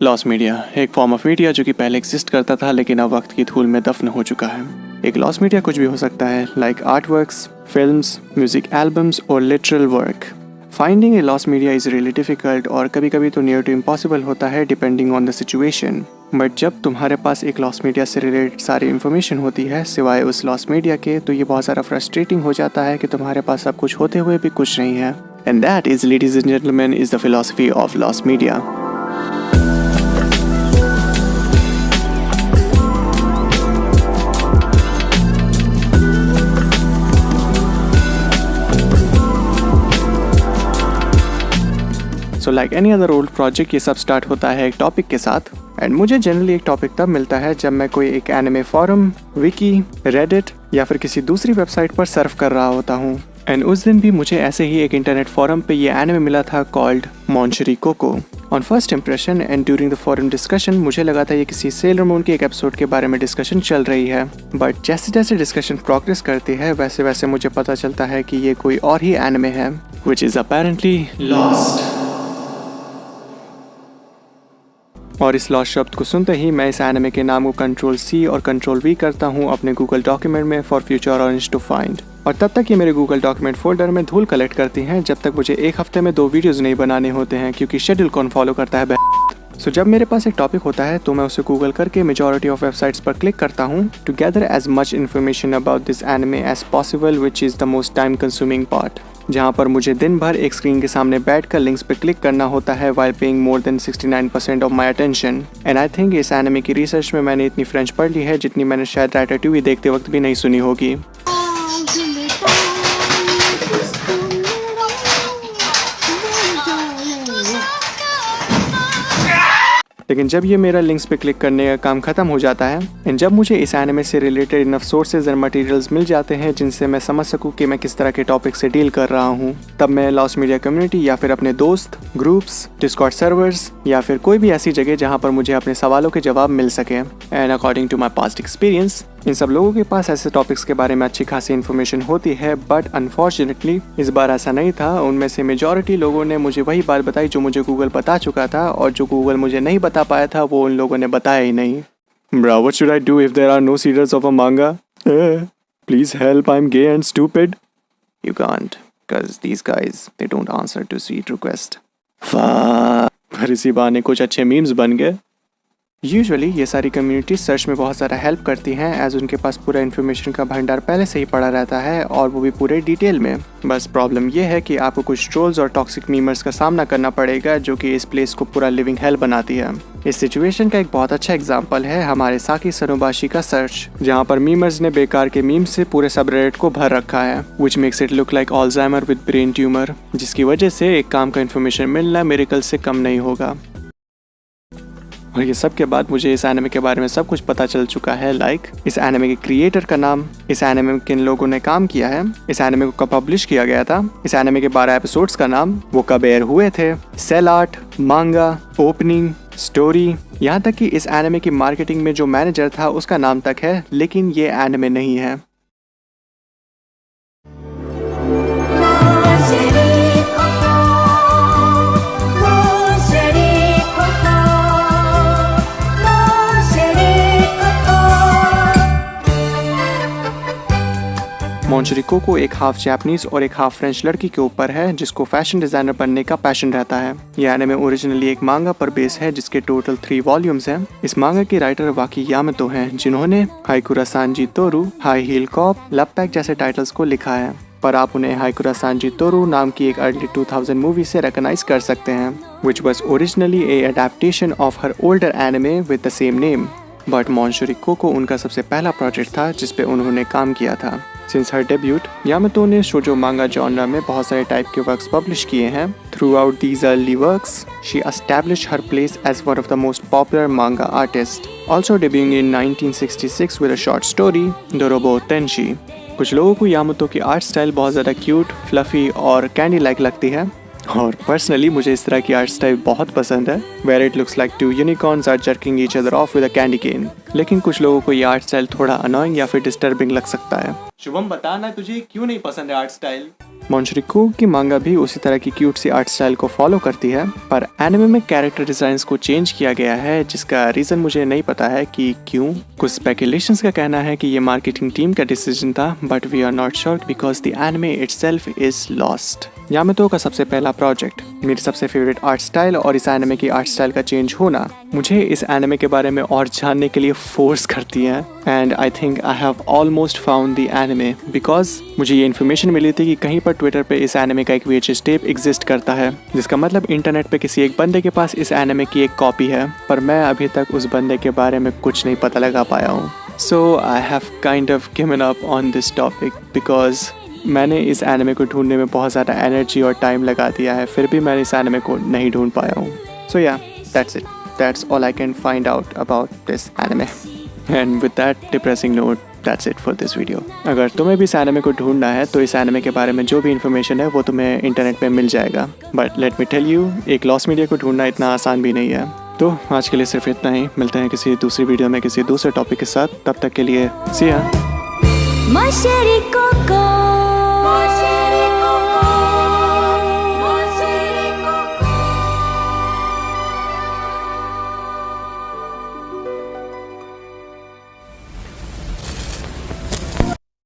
Loss media एक form of media जो कि पहले एग्जिस्ट करता था लेकिन अब वक्त की धूल में दफन हो चुका है। एक लॉस मीडिया कुछ भी हो सकता है, like art works, films, music albums और literal work. Finding a lost media is really difficult और कभी कभी तो नियर टू इम्पॉसिबल होता है depending on the situation. But जब तुम्हारे पास एक लॉस मीडिया से रिलेटेड सारी इन्फॉर्मेशन होती है सिवाय उस लॉस मीडिया के, तो ये बहुत सारा फ्रस्ट्रेटिंग हो जाता है कि तुम्हारे पास सब कुछ होते हुए भी कुछ नहीं है। And that is, ladies and gentleman, is the philosophy of loss media. So like any other old project, ये सब स्टार्ट होता है एक टॉपिक के साथ। एंड मुझे जनरली एक टॉपिक तब मिलता है जब मैं कोई एक एनिमे फॉरम, विकी, रेडिट या फिर किसी दूसरी वेबसाइट पर सर्फ कर रहा होता हूँ। एंड उस दिन भी मुझे ऐसे ही एक इंटरनेट फॉरम पे ये एनिमे मिला था called Mon Cheri Coco. On first impression and during the forum discussion मुझे लगा था ये किसी सेलर मून के एक एपिसोड के बारे में डिस्कशन चल रही है। बट जैसे जैसे डिस्कशन प्रोग्रेस करती है वैसे वैसे मुझे पता चलता है कि ये कोई और ही एनिमे है, विच इज अपेरेंटली लॉस्ट। और इस लॉस्ट शब्द को सुनते ही मैं इस एनिमे के नाम को Ctrl+C और Ctrl+V करता हूँ अपने गूगल डॉक्यूमेंट में for future orange to find. और तब तक ये मेरे गूगल डॉक्यूमेंट फोल्डर में धूल कलेक्ट करती हैं जब तक मुझे एक हफ्ते में 2 वीडियोस नहीं बनाने होते हैं, क्योंकि शेड्यूल कौन फॉलो करता है। सो जब मेरे पास एक टॉपिक होता है तो मैं उसे गूगल करके मेजॉरिटी ऑफ वेबसाइट्स पर क्लिक करता हूँ to gather as much information about this anime as possible, which is the most time consuming part, जहाँ पर मुझे दिन भर एक स्क्रीन के सामने बैठकर लिंक्स पे क्लिक करना होता है while paying more than 69% of my attention। And I think इस एनिमे की रिसर्च में मैंने इतनी फ्रेंच पढ़ ली है जितनी मैंने शायद राइटर देखते वक्त भी नहीं सुनी होगी। लेकिन जब ये मेरा लिंक्स पे क्लिक करने का काम खत्म हो जाता है एंड जब मुझे इस एनिमे से related enough sources and materials मिल जाते हैं जिनसे मैं समझ सकूं कि मैं किस तरह के टॉपिक से डील कर रहा हूं, तब मैं लॉस मीडिया कम्युनिटी या फिर अपने दोस्त, ग्रुप्स, डिस्कॉर्ड सर्वर्स या फिर कोई भी ऐसी जगह जहां पर मुझे अपने सवालों के जवाब मिल सके। And according to my past experience इन सब लोगों के पास ऐसे टॉपिक्स के बारे में अच्छी खासी इन्फॉर्मेशन होती है, बट अनफॉर्चुनेटली इस बार ऐसा नहीं था। उनमें से मेजॉरिटी लोगों ने मुझे वही बात बताई जो मुझे गूगल बता चुका था, और जो गूगल मुझे नहीं बता पाया था वो उन लोगों ने बताया ही नहीं। Bro, what should I do if there are no readers of a manga? Please help, I'm gay and stupid. You can't, cause these guys, they don't answer to sweet request. पर इसी बहाने कुछ अच्छे मीम्स बन गए। Usually ये सारी community search में बहुत सारा हेल्प करती हैं एज उनके पास पूरा इन्फॉर्मेशन का भंडार पहले से ही पड़ा रहता है और वो भी पूरे डिटेल में। बस प्रॉब्लम ये है कि आपको कुछ ट्रोल्स और टॉक्सिक मीमर्स का सामना करना पड़ेगा जो कि इस प्लेस को पूरा लिविंग हेल बनाती है। इस सिचुएशन का एक बहुत अच्छा एग्जांपल है हमारे साकी सनोबाशी का सर्च, जहाँ पर मीमर्स ने बेकार के मीम से पूरे सबरेडिट को भर रखा है, which makes it look like Alzheimer with brain tumour, जिसकी वजह से एक काम का इन्फॉर्मेशन मिलना मिरेकल से कम नहीं होगा। और ये सब के बाद मुझे इस एनिमे के बारे में सब कुछ पता चल चुका है, लाइक इस एनिमे के क्रिएटर का नाम, इस एनिमे में किन लोगों ने काम किया है, इस एनिमे को कब पब्लिश किया गया था, इस एनिमे के 12 एपिसोड्स का नाम, वो कब एयर हुए थे, सेल आर्ट, मांगा, ओपनिंग, स्टोरी, यहाँ तक कि इस एनिमे की मार्केटिंग में जो मैनेजर था उसका नाम तक है, लेकिन ये एनिमे नहीं है। मॉन्शरी कोको एक हाफ जापानीज और एक हाफ फ्रेंच लड़की के ऊपर है जिसको फैशन डिजाइनर बनने का पैशन रहता है। यह एनिमे ओरिजिनली एक मांगा पर बेस है जिसके टोटल 3 वॉल्यूम्स हैं। इस मांगा के राइटर वाकी यामातो हैं जिन्होंने Haikara Sanji Toru, High Heel Cop, Love Pack जैसे टाइटल्स को लिखा है, पर आप उन्हें हाइकुरा सांजी तोरू नाम की एक अर्ली 2000 मूवी से रिकॉग्नाइज कर सकते हैं, which was originally a adaptation of her older anime with the same name। But Mon Cheri Coco उनका सबसे पहला प्रोजेक्ट था जिसपे उन्होंने काम किया था। सिंस हर डेब्यूट, यामातो ने शोजो मांगा जॉनरा में बहुत सारे टाइप के वर्क्स पब्लिश किए हैं। Throughout these early works, she established her place as one of the most popular manga artist, also debuting in 1966 with a short story Dorobo Tenshi. कुछ लोगों को Yamato की आर्ट स्टाइल बहुत ज़्यादा cute, fluffy और candy like लगती है, और पर्सनली मुझे इस तरह की आर्ट स्टाइल बहुत पसंद है, where it looks like 2 unicorns are jerking each other off with a candy cane. लेकिन कुछ लोगों को ये आर्ट स्टाइल थोड़ा अनोइंग या फिर डिस्टर्बिंग लग सकता है। शुभम, बताना तुझे क्यों नहीं पसंद है आर्ट स्टाइल? मोंशरिको की मांगा भी उसी तरह की क्यूट सी आर्ट स्टाइल को फॉलो करती है, पर एनिमे में कैरेक्टर डिजाइन्स को चेंज किया गया है, जिसका रीजन मुझे नहीं पता है कि क्यों। कुछ स्पेकुलेशंस का कहना है कि ये मार्केटिंग टीम का डिसीजन था, but we are not sure because the anime itself is lost. Yamato का सबसे पहला प्रोजेक्ट, मेरी सबसे फेवरेट आर्ट स्टाइल और इस एनिमे की आर्ट स्टाइल का चेंज होना मुझे इस एनिमे के बारे में और जानने के लिए फोर्स करती है। And I think I have almost found the anime because मुझे ये इन्फॉर्मेशन मिली थी कि कहीं पर ट्विटर पे इस एनिमे का एक VHS टेप एग्जिस्ट करता है, जिसका मतलब इंटरनेट पे किसी एक बंदे के पास इस एनिमे की एक कॉपी है, पर मैं अभी तक उस बंदे के बारे में कुछ नहीं पता लगा पाया हूँ। So I have kind of given up on this topic because मैंने इस एनिमे को ढूंढने में बहुत ज़्यादा एनर्जी और टाइम लगा दिया है, फिर भी मैं इस एनिमे को नहीं ढूंढ पाया हूँ। सो या that's it, that's all I can find out about this anime. And with that depressing note, that's it for this video. अगर तुम्हें भी इस एनिमे को ढूंढना है तो इस एनिमे के बारे में जो भी इन्फॉर्मेशन है वो तुम्हें इंटरनेट पे मिल जाएगा, but let me tell you, एक लॉस्ट मीडिया को ढूंढना इतना आसान भी नहीं है। तो आज के लिए सिर्फ इतना ही, मिलते हैं किसी दूसरी वीडियो में किसी दूसरे टॉपिक के साथ, तब तक के लिए सी या।